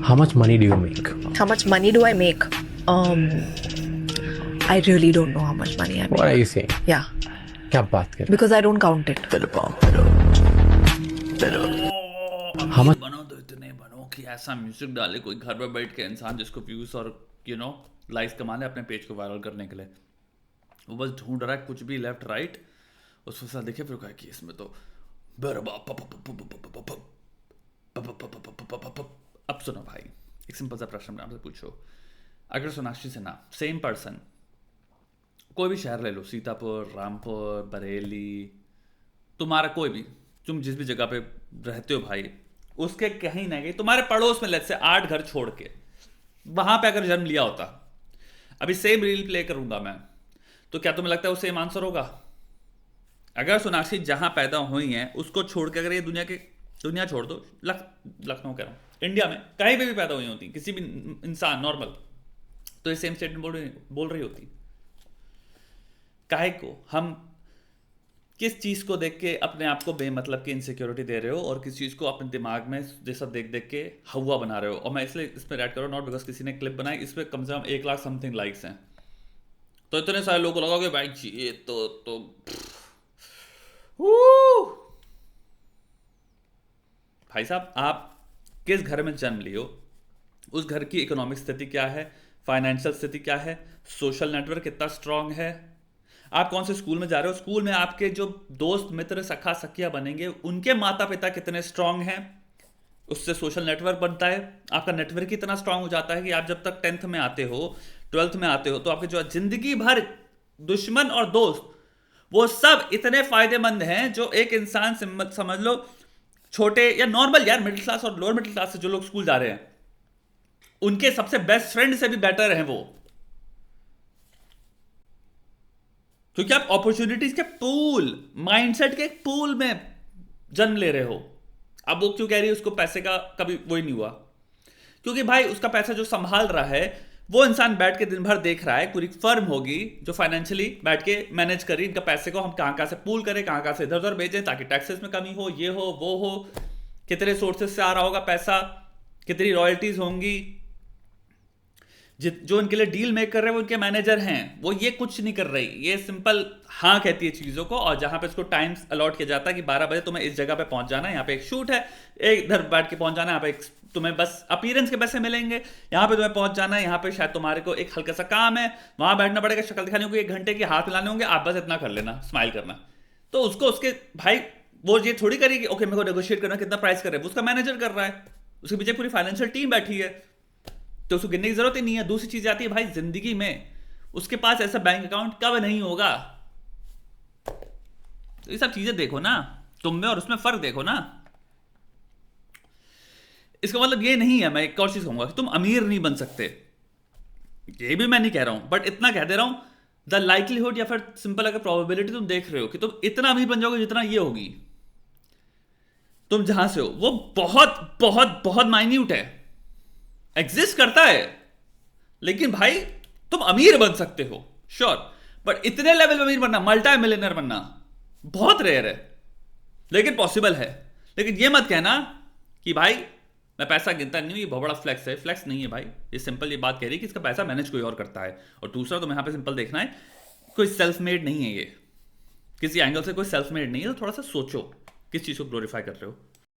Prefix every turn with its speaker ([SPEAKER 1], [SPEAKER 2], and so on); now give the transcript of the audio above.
[SPEAKER 1] How much money do you make?
[SPEAKER 2] How much money do I make? I really don't know how much money I make.
[SPEAKER 1] What are you saying?
[SPEAKER 2] Yeah,
[SPEAKER 1] क्या बात कर
[SPEAKER 2] because I don't count it.
[SPEAKER 1] How much?
[SPEAKER 3] बनो तो इतने बनो कि ऐसा music डाले कोई घर पर बैठ के इंसान जिसको व्यूज और लाइक्स कमाने अपने पेज को वायरल करने के लिए। वो बस ढूंढ रहा है कुछ भी लेफ्ट राइट, उसके साथ देखे फिर कहा कि इसमें तो अब सुनो भाई, एक सिंपल सा प्रश्न मैं आपसे पूछो। अगर सोनाक्षी सिन्हा सेम पर्सन कोई भी शहर ले लो, सीतापुर, रामपुर, बरेली, तुम्हारा कोई भी, तुम जिस भी जगह पे रहते हो भाई, उसके कहीं ना कहीं तुम्हारे पड़ोस में लेट से 8 घर छोड़ के वहां पे अगर जन्म लिया होता, अभी सेम रील प्ले करूंगा मैं, तो क्या तुम्हें लगता है वो सेम आंसर होगा? अगर सोनाक्षी जहां पैदा हुई हैं उसको छोड़ के अगर ये दुनिया छोड़ दो, लखनऊ कह रहा हूं, इंडिया में कहीं पे भी पैदा हुई होती किसी भी इंसान नॉर्मल, तो ये सेम स्टेटमेंट बोल रही होती। काहे को हम किस चीज को देख के अपने आप को बेमतलब की इनसिक्योरिटी दे रहे हो और किस चीज को अपने दिमाग में जैसा देख देख के हवा बना रहे हो? और मैं इसलिए इसमें ऐड कर रहा हूं नॉट बिकॉज किसी ने क्लिप बनाई, इस पर कम से कम 1 लाख समथिंग लाइक्स हैं, तो इतने सारे लोगों को लगाओगे भाई ये तो भाई साहब, आप किस घर में जन्म लियो, उस घर की इकोनॉमिक स्थिति क्या है, फाइनेंशियल स्थिति क्या है, सोशल नेटवर्क कितना स्ट्रांग है, आप कौन से स्कूल में जा रहे हो, स्कूल में आपके जो दोस्त मित्र सखा सखिया बनेंगे उनके माता पिता कितने स्ट्रांग हैं, उससे सोशल नेटवर्क बनता है। आपका नेटवर्क ही इतना स्ट्रांग हो जाता है कि आप जब तक 10th में आते हो, 12th में आते हो, तो आपके जो जिंदगी भर दुश्मन और दोस्त वो सब इतने फायदेमंद हैं, जो एक इंसान समझ लो छोटे या नॉर्मल यार मिडिल क्लास और लोअर मिडिल क्लास से जो लोग स्कूल जा रहे हैं, उनके सबसे बेस्ट फ्रेंड से भी बेटर हैं वो, क्योंकि आप अपॉर्चुनिटीज के पूल, माइंडसेट के पूल में जन्म ले रहे हो। अब वो क्यों कह रही है उसको पैसे का कभी वही नहीं हुआ? क्योंकि भाई उसका पैसा जो संभाल रहा है वो इंसान बैठ के दिन भर देख रहा है, पूरी फर्म होगी जो फाइनेंशियली बैठ के मैनेज करी इनका पैसे को, हम कहां से पूल करें, कहां से इधर उधर भेजें ताकि टैक्सेस में कमी हो, ये हो वो हो, कितने सोर्सेस से आ रहा होगा पैसा, कितनी रॉयल्टीज होंगी, जो इनके लिए डील मेक कर रहे हैं वो इनके मैनेजर हैं, वो ये कुछ नहीं कर रही, ये सिंपल हाँ कहती है चीजों को। और जहां पे इसको टाइम अलॉट किया जाता है कि 12 बजे तुम्हें इस जगह पे पहुंच जाना है, यहाँ पे एक शूट है, एक इधर बैठ के पहुंच जाना है, यहाँ पे एक तुम्हें बस अपीयरेंस के पैसे मिलेंगे, यहाँ पे तुम्हें पहुंच जाना है, यहाँ पे शायद तुम्हारे को एक हल्का सा काम है, वहां बैठना पड़ेगा, शक्ल दिखानी होगी, 1 घंटे के हाथ मिलाने होंगे, आप बस इतना कर लेना, स्माइल करना। तो उसको उसके भाई वो ये थोड़ी करेगी ओके मेरे को नेगोशिएट करना कितना प्राइस कर रहे हैं, उसका मैनेजर कर रहा है, उसके पीछे पूरी फाइनेंशियल टीम बैठी है, तो उसको गिनने की जरूरत ही नहीं है। दूसरी चीज आती है भाई जिंदगी में उसके पास ऐसा बैंक अकाउंट कब नहीं होगा? तो ये सब चीजें देखो ना, तुम में और उसमें फर्क देखो ना। इसका मतलब ये नहीं है, मैं एक और चीज कहूंगा कि तुम अमीर नहीं बन सकते, ये भी मैं नहीं कह रहा हूं, बट इतना कह दे रहा हूं द लाइकलीहुड या फिर सिंपल अगर प्रोबेबिलिटी तुम देख रहे हो कि तुम इतना अमीर बन जाओगे जितना ये होगी, तुम जहां से हो वो बहुत बहुत बहुत माइन्यूट है, एग्जिस्ट करता है, लेकिन भाई तुम अमीर बन सकते हो श्योर, बट इतने लेवल में अमीर बनना, मल्टी मिलियनर बनना बहुत रेयर है, लेकिन पॉसिबल है। लेकिन ये मत कहना कि भाई मैं पैसा गिनता नहीं हूं, ये बहुत बड़ा फ्लेक्स है, फ्लेक्स नहीं है भाई, ये सिंपल ये बात कह रही है कि इसका पैसा मैनेज कोई और करता है। और दूसरा तो यहां पे सिंपल देखना है, कोई सेल्फ मेड नहीं है, ये किसी एंगल से कोई सेल्फ मेड नहीं है, तो थोड़ा सा सोचो किस चीज को ग्लोरीफाई कर रहे हो।